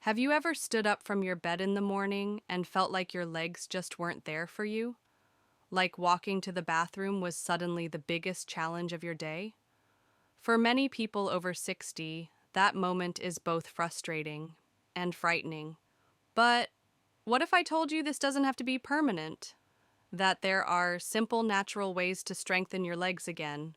Have you ever stood up from your bed in the morning and felt like your legs just weren't there for you? Like walking to the bathroom was suddenly the biggest challenge of your day? For many people over 60, that moment is both frustrating and frightening. But what if I told you this doesn't have to be permanent? That there are simple, natural ways to strengthen your legs again,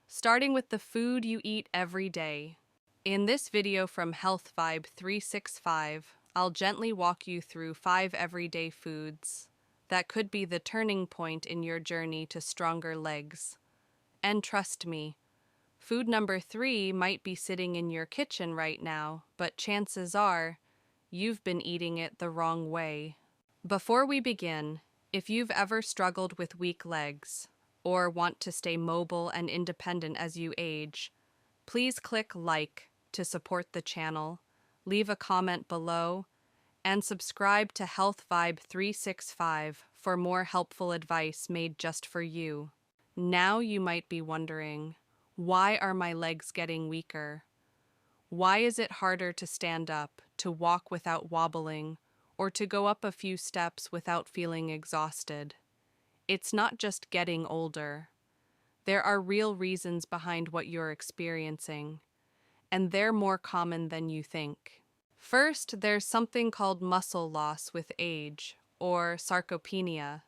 starting with the food you eat every day. In this video from HealthVibe 365, I'll gently walk you through 5 everyday foods that could be the turning point in your journey to stronger legs. And trust me, food number 3 might be sitting in your kitchen right now, but chances are you've been eating it the wrong way. Before we begin, if you've ever struggled with weak legs or want to stay mobile and independent as you age, please click like to support the channel, leave a comment below, and subscribe to HealthVibe 365 for more helpful advice made just for you. Now you might be wondering, why are my legs getting weaker? Why is it harder to stand up, to walk without wobbling, or to go up a few steps without feeling exhausted? It's not just getting older. There are real reasons behind what you're experiencing, and they're more common than you think. First, there's something called muscle loss with age, or sarcopenia.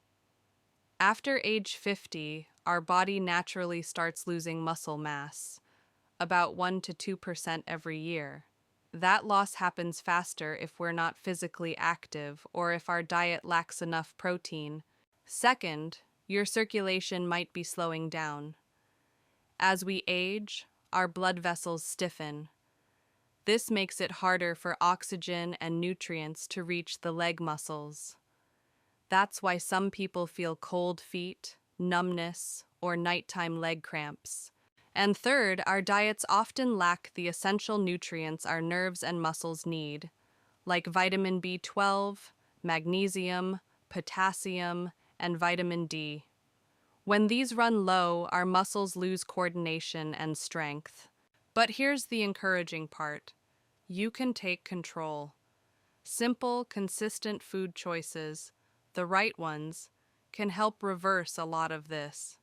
After age 50, our body naturally starts losing muscle mass, about 1 to 2% every year. That loss happens faster if we're not physically active or if our diet lacks enough protein. Second, your circulation might be slowing down. As we age, our blood vessels stiffen. This makes it harder for oxygen and nutrients to reach the leg muscles. That's why some people feel cold feet, numbness, or nighttime leg cramps. And third, our diets often lack the essential nutrients our nerves and muscles need, like vitamin B12, magnesium, potassium, and vitamin D. When these run low, our muscles lose coordination and strength. But here's the encouraging part. You can take control. Simple, consistent food choices, the right ones, can help reverse a lot of this.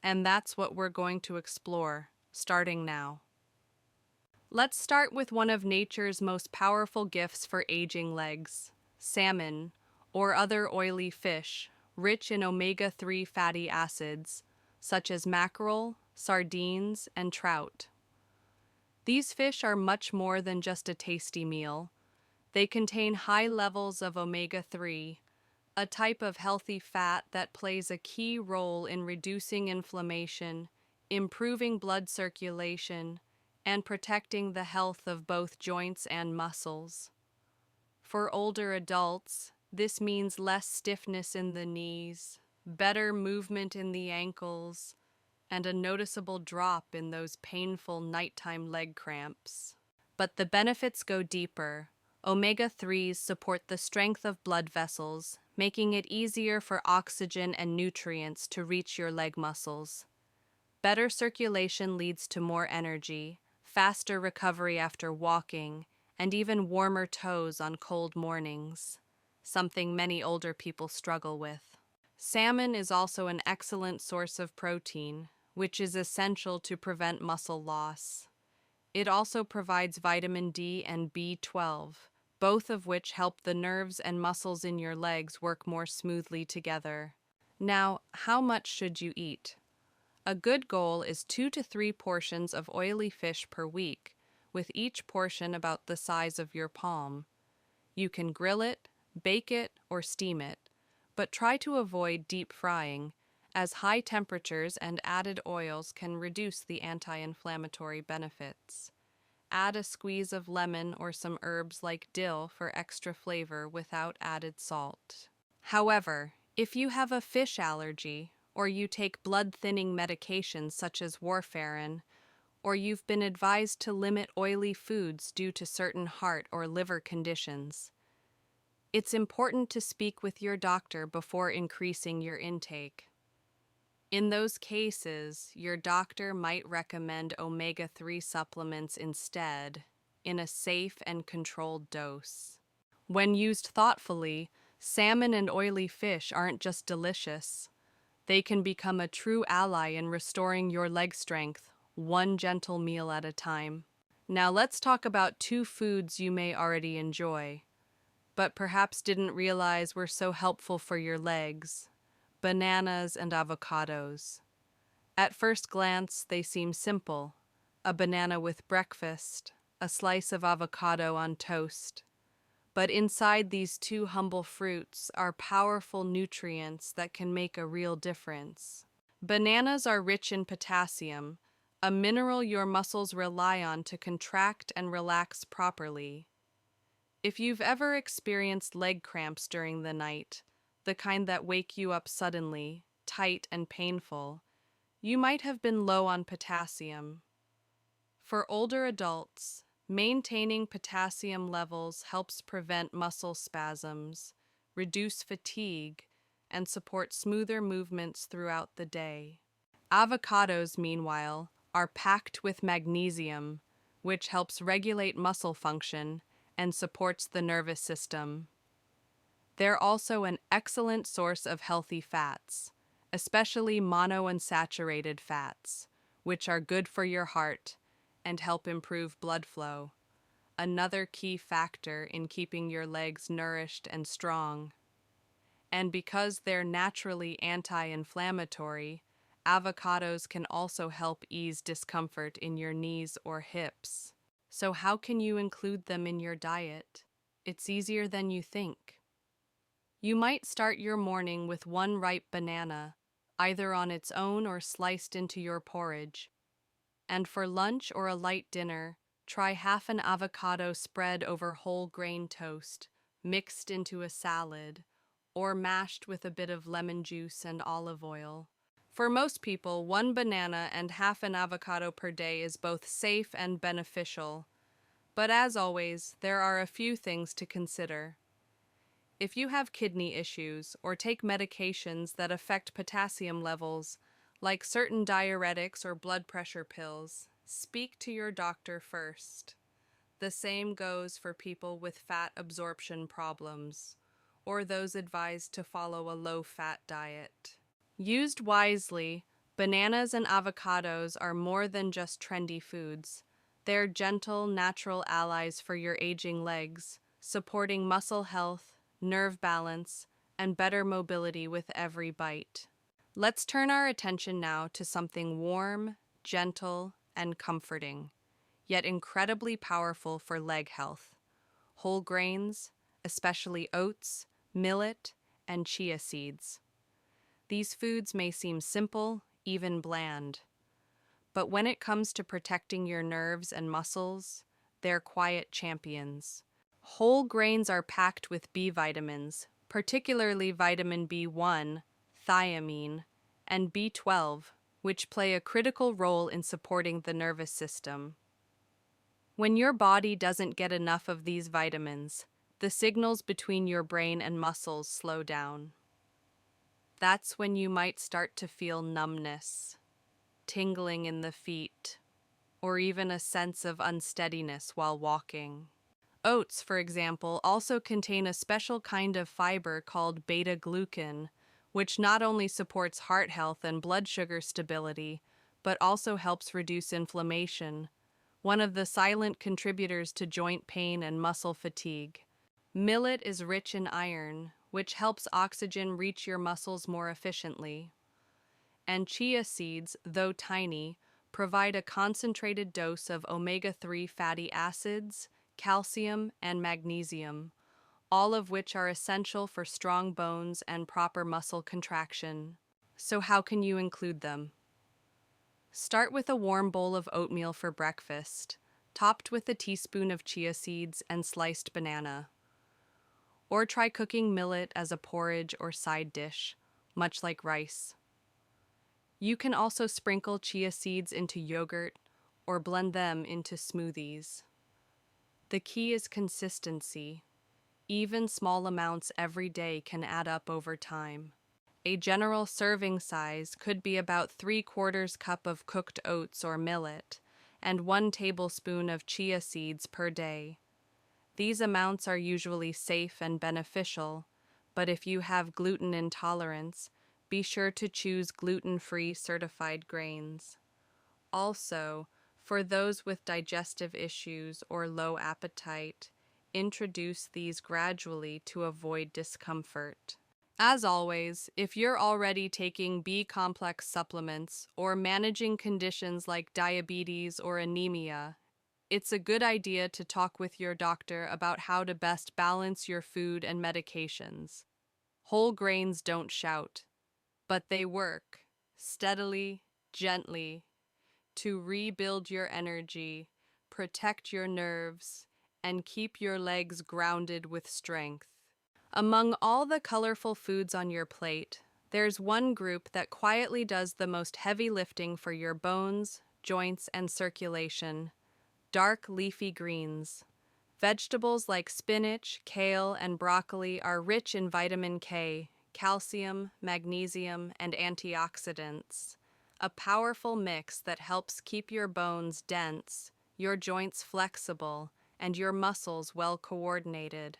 And that's what we're going to explore, starting now. Let's start with one of nature's most powerful gifts for aging legs, salmon, or other oily fish, rich in omega-3 fatty acids, such as mackerel, sardines, and trout. These fish are much more than just a tasty meal. They contain high levels of omega-3, a type of healthy fat that plays a key role in reducing inflammation, improving blood circulation, and protecting the health of both joints and muscles. For older adults, this means less stiffness in the knees, better movement in the ankles, and a noticeable drop in those painful nighttime leg cramps. But the benefits go deeper. Omega-3s support the strength of blood vessels, making it easier for oxygen and nutrients to reach your leg muscles. Better circulation leads to more energy, faster recovery after walking, and even warmer toes on cold mornings, something many older people struggle with. Salmon is also an excellent source of protein, which is essential to prevent muscle loss. It also provides vitamin D and B12, both of which help the nerves and muscles in your legs work more smoothly together. Now, how much should you eat? A good goal is 2 to 3 portions of oily fish per week, with each portion about the size of your palm. You can grill it, bake it, or steam it, but try to avoid deep frying, as high temperatures and added oils can reduce the anti-inflammatory benefits. Add a squeeze of lemon or some herbs like dill for extra flavor without added salt. However, if you have a fish allergy, or you take blood-thinning medications such as warfarin, or you've been advised to limit oily foods due to certain heart or liver conditions, it's important to speak with your doctor before increasing your intake. In those cases, your doctor might recommend omega-3 supplements instead, in a safe and controlled dose. When used thoughtfully, salmon and oily fish aren't just delicious. They can become a true ally in restoring your leg strength, one gentle meal at a time. Now let's talk about two foods you may already enjoy, but perhaps didn't realize were so helpful for your legs: bananas and avocados. At first glance, they seem simple: a banana with breakfast, a slice of avocado on toast. But inside these two humble fruits are powerful nutrients that can make a real difference. Bananas are rich in potassium, a mineral your muscles rely on to contract and relax properly. If you've ever experienced leg cramps during the night, the kind that wake you up suddenly, tight and painful, you might have been low on potassium. For older adults, maintaining potassium levels helps prevent muscle spasms, reduce fatigue, and support smoother movements throughout the day. Avocados, meanwhile, are packed with magnesium, which helps regulate muscle function and supports the nervous system. They're also an excellent source of healthy fats, especially monounsaturated fats, which are good for your heart and help improve blood flow, another key factor in keeping your legs nourished and strong. And because they're naturally anti-inflammatory, avocados can also help ease discomfort in your knees or hips. So how can you include them in your diet? It's easier than you think. You might start your morning with one ripe banana, either on its own or sliced into your porridge. And for lunch or a light dinner, try half an avocado spread over whole grain toast, mixed into a salad, or mashed with a bit of lemon juice and olive oil. For most people, one banana and half an avocado per day is both safe and beneficial. But as always, there are a few things to consider. If you have kidney issues or take medications that affect potassium levels, like certain diuretics or blood pressure pills, speak to your doctor first. The same goes for people with fat absorption problems, or those advised to follow a low-fat diet. Used wisely, bananas and avocados are more than just trendy foods. They're gentle, natural allies for your aging legs, supporting muscle health, nerve balance, and better mobility with every bite. Let's turn our attention now to something warm, gentle, and comforting, yet incredibly powerful for leg health: whole grains, especially oats, millet, and chia seeds. These foods may seem simple, even bland, but when it comes to protecting your nerves and muscles, they're quiet champions. Whole grains are packed with B vitamins, particularly vitamin B1, thiamine, and B12, which play a critical role in supporting the nervous system. When your body doesn't get enough of these vitamins, the signals between your brain and muscles slow down. That's when you might start to feel numbness, tingling in the feet, or even a sense of unsteadiness while walking. Oats, for example, also contain a special kind of fiber called beta-glucan, which not only supports heart health and blood sugar stability, but also helps reduce inflammation, one of the silent contributors to joint pain and muscle fatigue. Millet is rich in iron, which helps oxygen reach your muscles more efficiently. And chia seeds, though tiny, provide a concentrated dose of omega-3 fatty acids, calcium, and magnesium, all of which are essential for strong bones and proper muscle contraction. So how can you include them? Start with a warm bowl of oatmeal for breakfast, topped with a teaspoon of chia seeds and sliced banana. Or try cooking millet as a porridge or side dish, much like rice. You can also sprinkle chia seeds into yogurt or blend them into smoothies. The key is consistency. Even small amounts every day can add up over time. A general serving size could be about 3/4 cup of cooked oats or millet, and 1 tablespoon of chia seeds per day. These amounts are usually safe and beneficial, but if you have gluten intolerance, be sure to choose gluten-free certified grains. Also, for those with digestive issues or low appetite, introduce these gradually to avoid discomfort. As always, if you're already taking B-complex supplements or managing conditions like diabetes or anemia, it's a good idea to talk with your doctor about how to best balance your food and medications. Whole grains don't shout, but they work steadily, gently, to rebuild your energy, protect your nerves, and keep your legs grounded with strength. Among all the colorful foods on your plate, there's one group that quietly does the most heavy lifting for your bones, joints, and circulation: dark leafy greens. Vegetables like spinach, kale, and broccoli are rich in vitamin K, calcium, magnesium, and antioxidants, a powerful mix that helps keep your bones dense, your joints flexible, and your muscles well coordinated.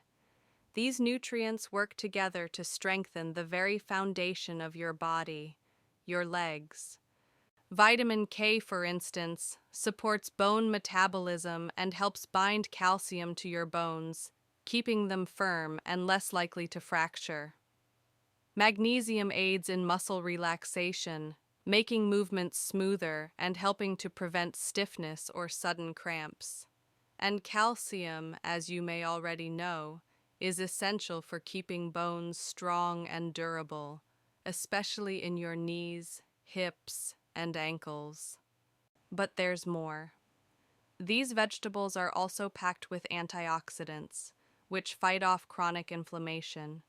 These nutrients work together to strengthen the very foundation of your body, your legs. Vitamin K, for instance, supports bone metabolism and helps bind calcium to your bones, keeping them firm and less likely to fracture. Magnesium aids in muscle relaxation, making movements smoother and helping to prevent stiffness or sudden cramps. And calcium, as you may already know, is essential for keeping bones strong and durable, especially in your knees, hips, and ankles. But there's more. These vegetables are also packed with antioxidants, which fight off chronic inflammation,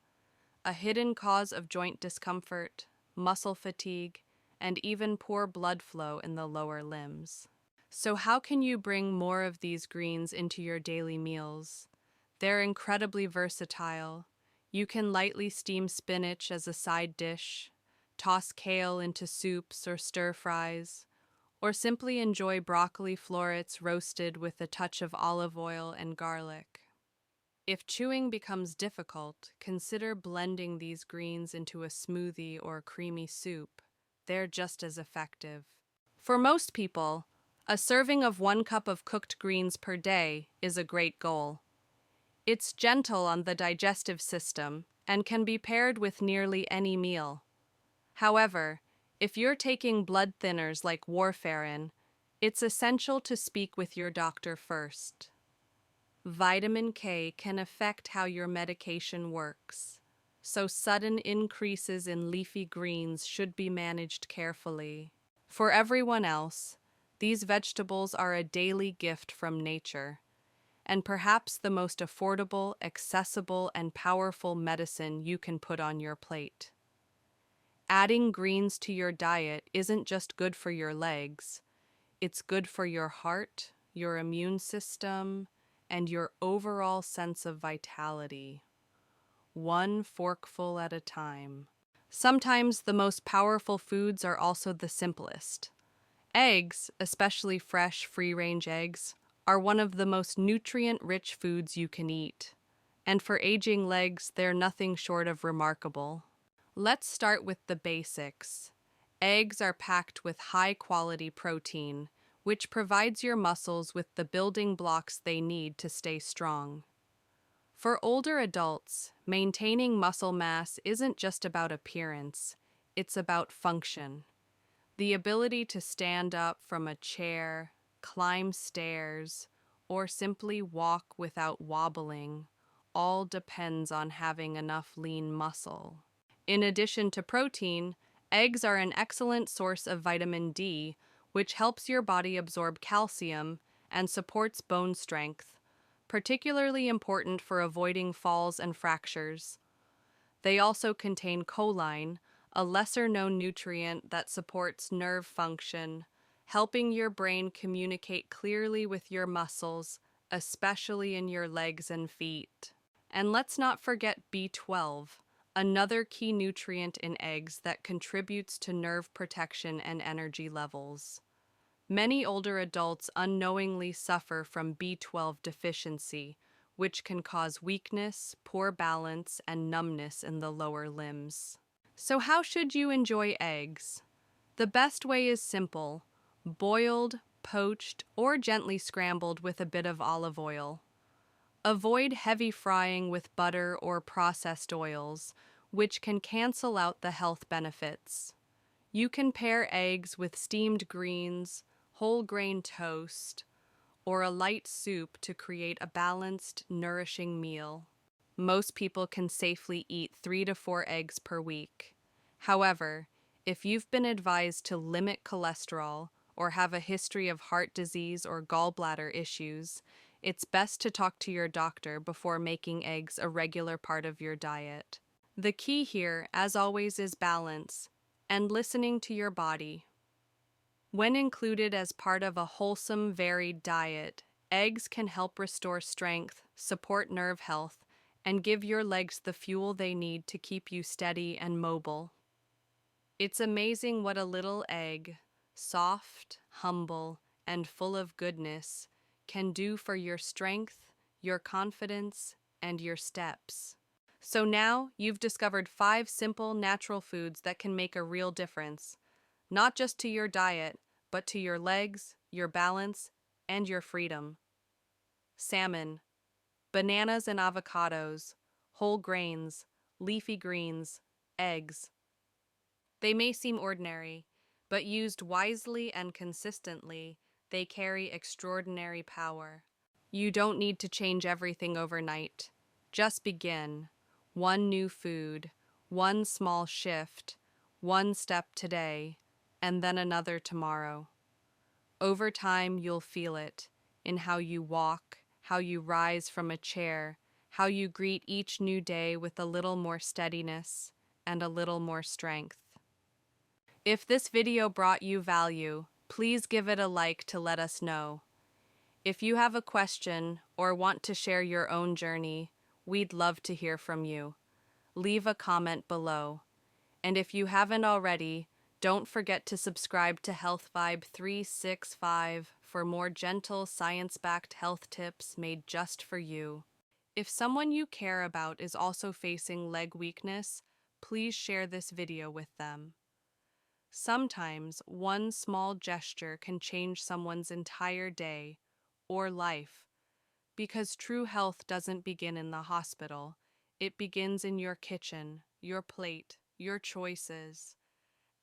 a hidden cause of joint discomfort, muscle fatigue, and even poor blood flow in the lower limbs. So how can you bring more of these greens into your daily meals? They're incredibly versatile. You can lightly steam spinach as a side dish, toss kale into soups or stir-fries, or simply enjoy broccoli florets roasted with a touch of olive oil and garlic. If chewing becomes difficult, consider blending these greens into a smoothie or creamy soup. They're just as effective. For most people, a serving of 1 cup of cooked greens per day is a great goal. It's gentle on the digestive system and can be paired with nearly any meal. However, if you're taking blood thinners like warfarin, it's essential to speak with your doctor first. Vitamin K can affect how your medication works, so sudden increases in leafy greens should be managed carefully. For everyone else, these vegetables are a daily gift from nature, and perhaps the most affordable, accessible, and powerful medicine you can put on your plate. Adding greens to your diet isn't just good for your legs, it's good for your heart, your immune system, and your overall sense of vitality. 1 forkful at a time. Sometimes the most powerful foods are also the simplest. Eggs, especially fresh, free-range eggs, are one of the most nutrient-rich foods you can eat. And for aging legs, they're nothing short of remarkable. Let's start with the basics. Eggs are packed with high-quality protein, which provides your muscles with the building blocks they need to stay strong. For older adults, maintaining muscle mass isn't just about appearance, it's about function. The ability to stand up from a chair, climb stairs, or simply walk without wobbling all depends on having enough lean muscle. In addition to protein, eggs are an excellent source of vitamin D, which helps your body absorb calcium and supports bone strength, particularly important for avoiding falls and fractures. They also contain choline, a lesser-known nutrient that supports nerve function, helping your brain communicate clearly with your muscles, especially in your legs and feet. And let's not forget B12, another key nutrient in eggs that contributes to nerve protection and energy levels. Many older adults unknowingly suffer from B12 deficiency, which can cause weakness, poor balance, and numbness in the lower limbs. So, how should you enjoy eggs? The best way is simple: boiled, poached, or gently scrambled with a bit of olive oil. Avoid heavy frying with butter or processed oils, which can cancel out the health benefits. You can pair eggs with steamed greens, whole grain toast, or a light soup to create a balanced, nourishing meal. Most people can safely eat 3 to 4 eggs per week. However, if you've been advised to limit cholesterol or have a history of heart disease or gallbladder issues, it's best to talk to your doctor before making eggs a regular part of your diet. The key here, as always, is balance and listening to your body. When included as part of a wholesome, varied diet, eggs can help restore strength, support nerve health, and give your legs the fuel they need to keep you steady and mobile. It's amazing what a little egg, soft, humble, and full of goodness, can do for your strength, your confidence, and your steps. So now you've discovered 5 simple, natural foods that can make a real difference, not just to your diet, but to your legs, your balance, and your freedom. Salmon, bananas and avocados, whole grains, leafy greens, eggs. They may seem ordinary, but used wisely and consistently, they carry extraordinary power. You don't need to change everything overnight. Just begin. One new food, one small shift, one step today, and then another tomorrow. Over time, you'll feel it in how you walk, how you rise from a chair, how you greet each new day with a little more steadiness and a little more strength. If this video brought you value, please give it a like to let us know. If you have a question or want to share your own journey, we'd love to hear from you. Leave a comment below. And if you haven't already, don't forget to subscribe to HealthVibe 365 for more gentle, science-backed health tips made just for you. If someone you care about is also facing leg weakness, please share this video with them. Sometimes one small gesture can change someone's entire day or life, because true health doesn't begin in the hospital. It begins in your kitchen, your plate, your choices,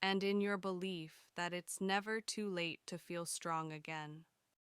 and in your belief that it's never too late to feel strong again.